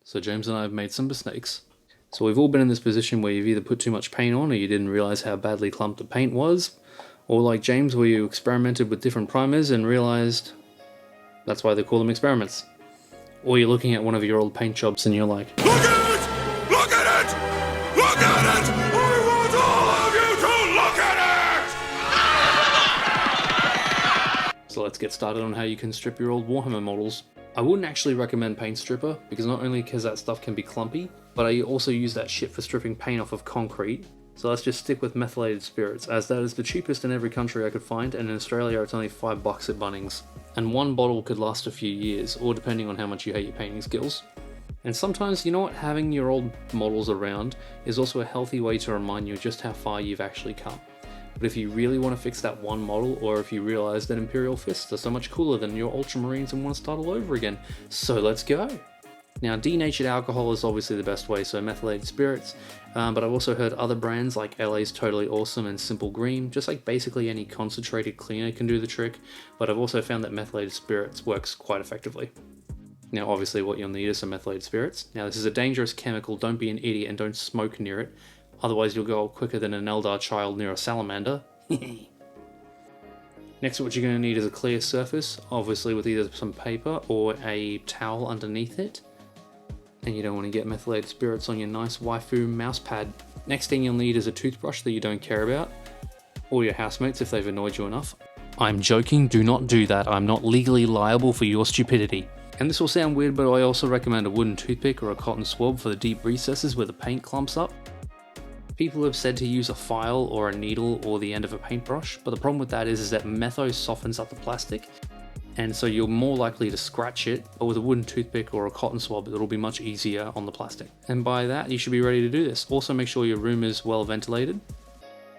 So James and I have made some mistakes. So we've all been in this position where you've either put too much paint on or you didn't realize how badly clumped the paint was, or like James where you experimented with different primers and realized that's why they call them experiments. Or you're looking at one of your old paint jobs and you're like, look at it! Look at it! Look at it! I want all of you to look at it! So let's get started on how you can strip your old Warhammer models. I wouldn't actually recommend Paint Stripper, because not only because that stuff can be clumpy, but I also use that shit for stripping paint off of concrete. So let's just stick with methylated spirits, as that is the cheapest in every country I could find, and in Australia it's only $5 at Bunnings. And one bottle could last a few years, or depending on how much you hate your painting skills. And sometimes, you know what, having your old models around is also a healthy way to remind you just how far you've actually come. But if you really want to fix that one model, or if you realize that Imperial Fists are so much cooler than your Ultramarines and want to start all over again, so let's go! Now, denatured alcohol is obviously the best way, so methylated spirits, but I've also heard other brands like LA's Totally Awesome and Simple Green, just like basically any concentrated cleaner can do the trick, but I've also found that methylated spirits works quite effectively. Now, obviously what you'll need is some methylated spirits. Now, this is a dangerous chemical, don't be an idiot and don't smoke near it, otherwise you'll go quicker than an Eldar child near a salamander. Next, what you're going to need is a clear surface, obviously with either some paper or a towel underneath it. And you don't want to get methylated spirits on your nice waifu mouse pad. Next thing you'll need is a toothbrush that you don't care about, or your housemates if they've annoyed you enough. I'm joking, do not do that, I'm not legally liable for your stupidity. And this will sound weird, but I also recommend a wooden toothpick or a cotton swab for the deep recesses where the paint clumps up. People have said to use a file or a needle or the end of a paintbrush, but the problem with that is that metho softens up the plastic, and so you're more likely to scratch it, but with a wooden toothpick or a cotton swab it'll be much easier on the plastic. And by that you should be ready to do this. Also make sure your room is well ventilated.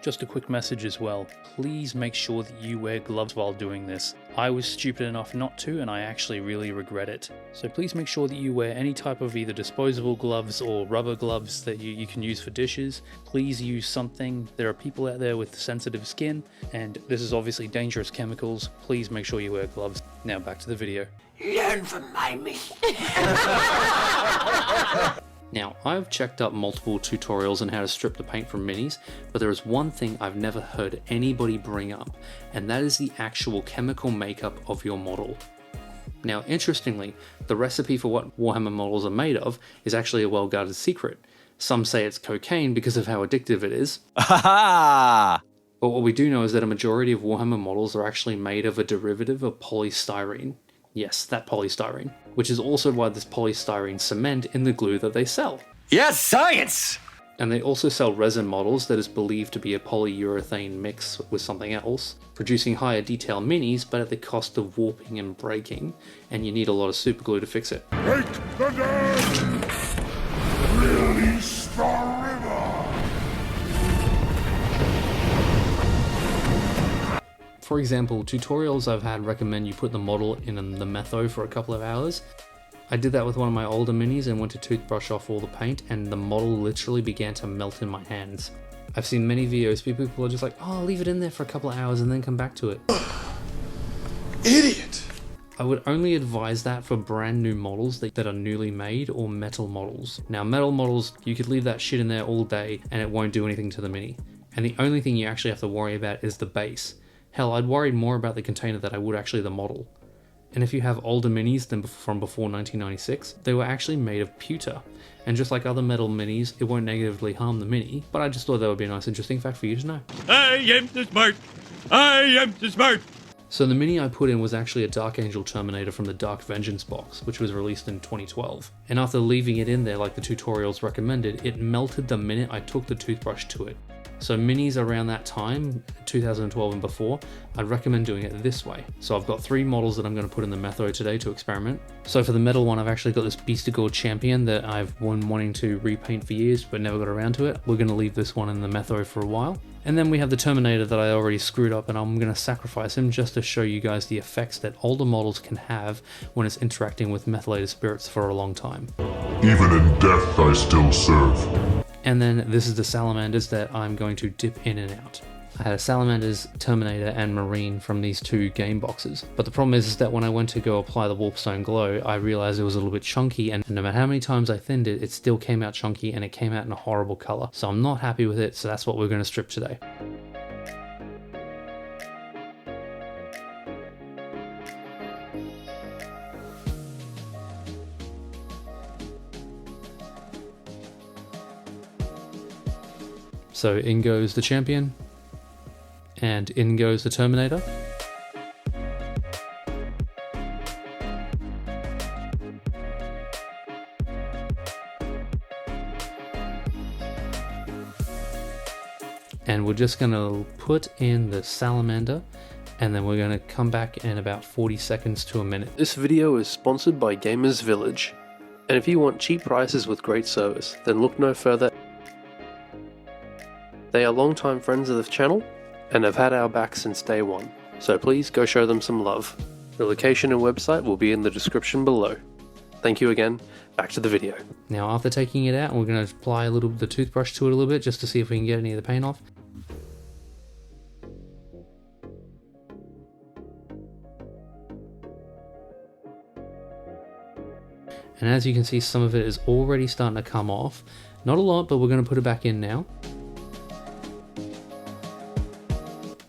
Just a quick message as well, please make sure that you wear gloves while doing this. I was stupid enough not to, and I actually really regret it. So please make sure that you wear any type of either disposable gloves or rubber gloves that you can use for dishes. Please use something. There are people out there with sensitive skin, and this is obviously dangerous chemicals. Please make sure you wear gloves. Now back to the video. Learn from my mistake. Now, I've checked up multiple tutorials on how to strip the paint from minis, but there is one thing I've never heard anybody bring up, and that is the actual chemical makeup of your model. Now, interestingly, the recipe for what Warhammer models are made of is actually a well-guarded secret. Some say it's cocaine because of how addictive it is. But what we do know is that a majority of Warhammer models are actually made of a derivative of polystyrene. Yes, that polystyrene, which is also why there's polystyrene cement in the glue that they sell. Yes, science! And they also sell resin models that is believed to be a polyurethane mix with something else, producing higher detail minis but at the cost of warping and breaking, and you need a lot of superglue to fix it. Break the dam! Release the river! For example, tutorials I've had recommend you put the model in the metho for a couple of hours. I did that with one of my older minis and went to toothbrush off all the paint, and the model literally began to melt in my hands. I've seen many videos, people are just like, oh, I'll leave it in there for a couple of hours and then come back to it. Idiot! I would only advise that for brand new models that are newly made, or metal models. Now, metal models, you could leave that shit in there all day and it won't do anything to the mini. And the only thing you actually have to worry about is the base. Hell, I'd worried more about the container than I would actually the model. And if you have older minis than from before 1996, they were actually made of pewter. And just like other metal minis, it won't negatively harm the mini, but I just thought that would be a nice interesting fact for you to know. I am too smart! I am too smart! So the mini I put in was actually a Dark Angel Terminator from the Dark Vengeance box, which was released in 2012. And after leaving it in there like the tutorials recommended, it melted the minute I took the toothbrush to it. So minis around that time, 2012 and before, I'd recommend doing it this way. So I've got 3 models that I'm going to put in the metho today to experiment. So for the metal one, I've actually got this Beastigore Champion that I've been wanting to repaint for years, but never got around to it. We're going to leave this one in the metho for a while. And then we have the Terminator that I already screwed up, and I'm going to sacrifice him just to show you guys the effects that older models can have when it's interacting with methylated spirits for a long time. Even in death I still serve. And then this is the salamanders that I'm going to dip in and out. I had a Salamanders, Terminator and Marine from these two game boxes. But the problem is that when I went to go apply the Warpstone Glow, I realized it was a little bit chunky, and no matter how many times I thinned it, it still came out chunky and it came out in a horrible color. So I'm not happy with it, so that's what we're going to strip today. So in goes the Champion, and in goes the Terminator. And we're just going to put in the Salamander, and then we're going to come back in about 40 seconds to a minute. This video is sponsored by Gamers Village, and if you want cheap prices with great service, then look no further. They are longtime friends of the channel and have had our back since day one, so please go show them some love. The location and website will be in the description below. Thank you again, back to the video. Now after taking it out, we're going to apply the toothbrush to it a little bit just to see if we can get any of the paint off. And as you can see, some of it is already starting to come off. Not a lot, but we're going to put it back in now.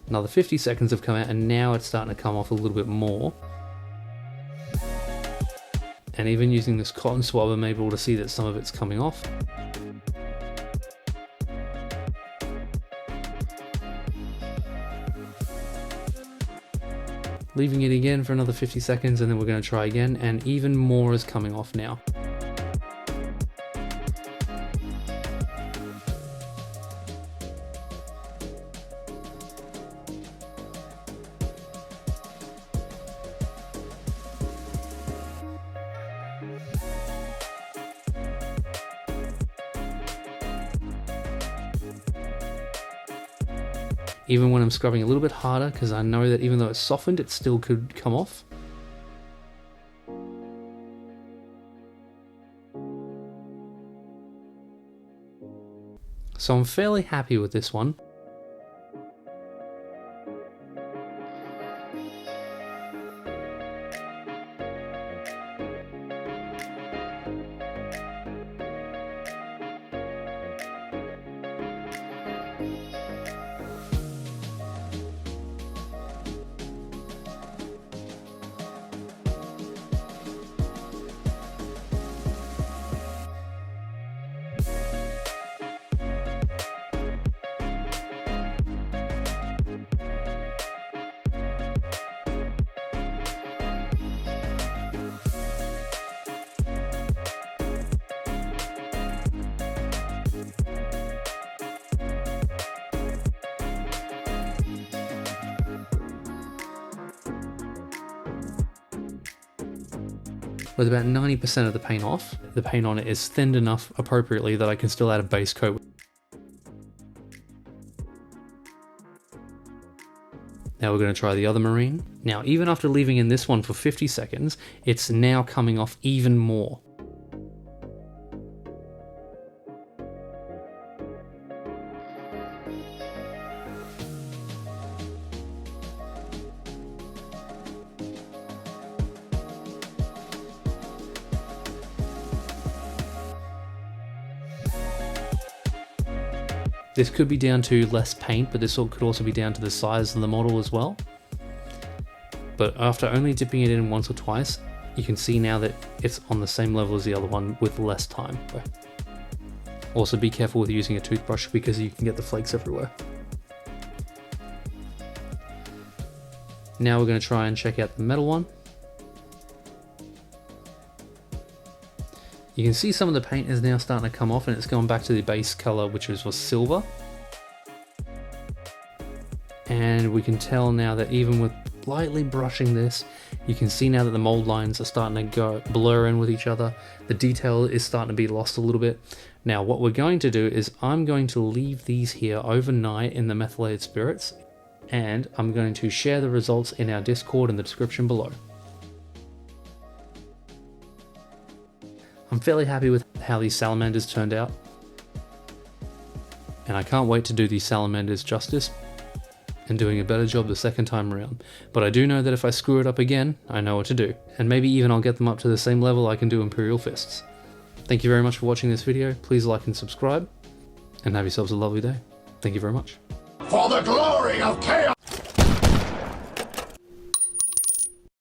Another 50 seconds have come out, and now it's starting to come off a little bit more. And even using this cotton swab, I'm able to see that some of it's coming off. Leaving it again for another 50 seconds, and then we're going to try again, and even more is coming off now. Even when I'm scrubbing a little bit harder, because I know that even though it's softened, it still could come off. So I'm fairly happy with this one. With about 90% of the paint off, the paint on it is thinned enough appropriately that I can still add a base coat. Now we're going to try the other Marine. Now even after leaving in this one for 50 seconds, it's now coming off even more. This could be down to less paint, but this could also be down to the size of the model as well. But after only dipping it in once or twice, you can see now that it's on the same level as the other one with less time. Also be careful with using a toothbrush because you can get the flakes everywhere. Now we're going to try and check out the metal one. You can see some of the paint is now starting to come off and it's going back to the base color, which was silver. And we can tell now that even with lightly brushing this, you can see now that the mold lines are starting to blur in with each other. The detail is starting to be lost a little bit. Now what we're going to do is I'm going to leave these here overnight in the methylated spirits, and I'm going to share the results in our Discord in the description below. I'm fairly happy with how these salamanders turned out, and I can't wait to do these salamanders justice. and doing a better job the second time around, but I do know that if I screw it up again, I know what to do, and maybe even I'll get them up to the same level I can do Imperial Fists. Thank you very much for watching this video, please like and subscribe, and have yourselves a lovely day. Thank you very much. For the glory of chaos!